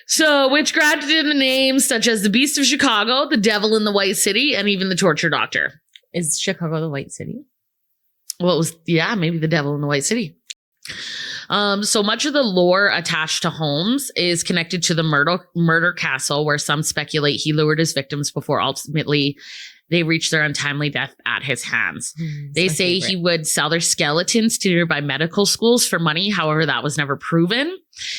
So, which granted him the names such as the Beast of Chicago, the Devil in the White City, and even the Torture Doctor. Is Chicago the White City? Well, it was, yeah, maybe the Devil in the White City. So much of the lore attached to Holmes is connected to the murder castle, where some speculate he lured his victims before ultimately they reached their untimely death at his hands. They say he would sell their skeletons to nearby medical schools for money. However, that was never proven.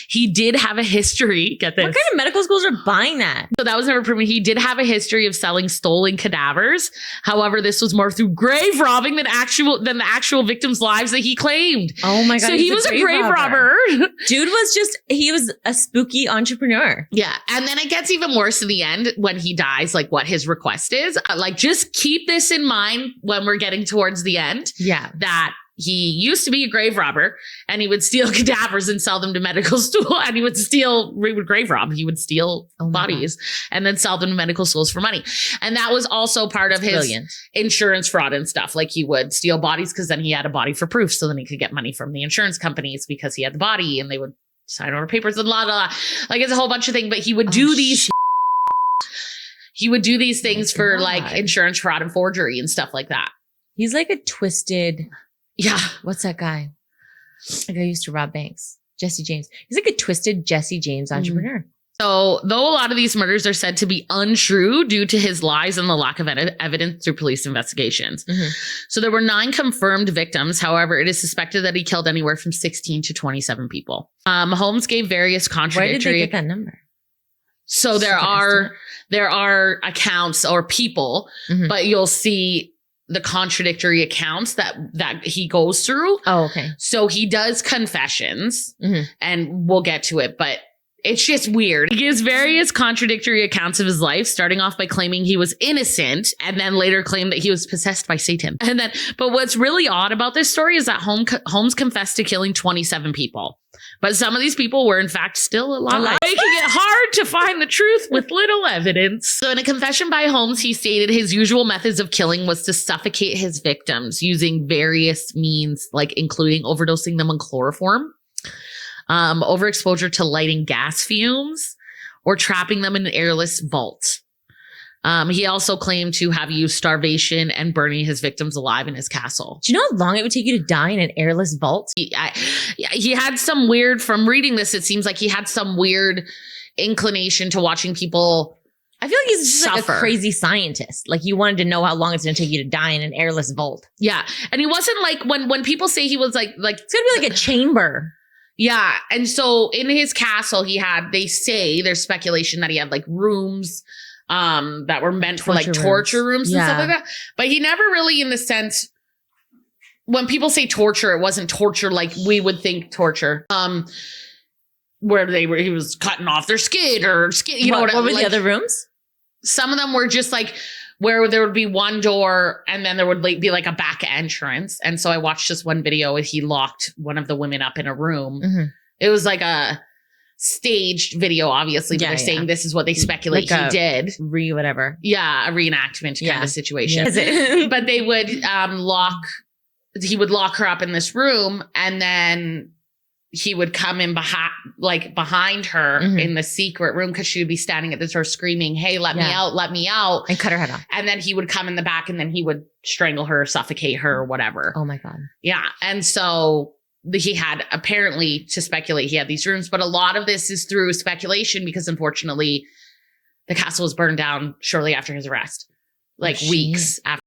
He did have a history. Get this. What kind of medical schools are buying that? So that was never proven. He did have a history of selling stolen cadavers. However, this was more through grave robbing than the actual victims' lives that he claimed. Oh my God. So he was a grave robber. Dude he was a spooky entrepreneur. Yeah. And then it gets even worse in the end when he dies, like what his request is. Just keep this in mind when we're getting towards the end. Yeah. That he used to be a grave robber, and he would steal cadavers and sell them to medical school. And he would grave rob. He would steal bodies and then sell them to medical schools for money. And that was also part of his insurance fraud and stuff. Like he would steal bodies because then he had a body for proof. So then he could get money from the insurance companies because he had the body, and they would sign over papers and blah, blah, blah. Like it's a whole bunch of things, but he would do these. He would do these things for like insurance fraud and forgery and stuff like that. He's like a twisted. Yeah. What's that guy? Like I used to rob banks. Jesse James. He's like a twisted Jesse James entrepreneur. So though a lot of these murders are said to be untrue due to his lies and the lack of evidence through police investigations. So there were 9 confirmed victims. However, it is suspected that he killed anywhere from 16 to 27 people. Holmes gave various contradictory. Why did they get that number? So there are accounts or people, but you'll see the contradictory accounts that he goes through. Oh, okay. So he does confessions, and we'll get to it, but it's just weird. He gives various contradictory accounts of his life, starting off by claiming he was innocent and then later claimed that he was possessed by Satan. But what's really odd about this story is that Holmes confessed to killing 27 people. But some of these people were, in fact, still alive, making it hard to find the truth with little evidence. So in a confession by Holmes, he stated his usual methods of killing was to suffocate his victims using various means, like including overdosing them on chloroform, overexposure to lighting gas fumes, or trapping them in an airless vault. He also claimed to have used starvation and burning his victims alive in his castle. Do you know how long it would take you to die in an airless vault? He had some weird, from reading this, it seems like he had some weird inclination to watching people I feel like he's just like a crazy scientist. Like you wanted to know how long it's going to take you to die in an airless vault. Yeah. And he wasn't like, when people say he was like it's going to be like a chamber. Yeah. And so in his castle, there's speculation that he had like rooms that were meant for like torture rooms and stuff like that. But he never really, in the sense, when people say torture, it wasn't torture like we would think torture. Where he was cutting off their skin or skin, you know what were the other rooms? Some of them were just like where there would be one door and then there would be like a back entrance. And so I watched this one video where he locked one of the women up in a room. Mm-hmm. It was like a staged video, obviously, but they're saying this is what they speculate like he did. Whatever. Yeah, a reenactment kind of situation. Yeah. But they would he would lock her up in this room and then he would come in behind her in the secret room because she would be standing at the door screaming, "Hey, let me out. And cut her head off. And then he would come in the back and then he would strangle her, suffocate her or whatever. Oh my God. Yeah. And so he had, apparently, to speculate, he had these rooms, but a lot of this is through speculation because unfortunately the castle was burned down shortly after his arrest, weeks after.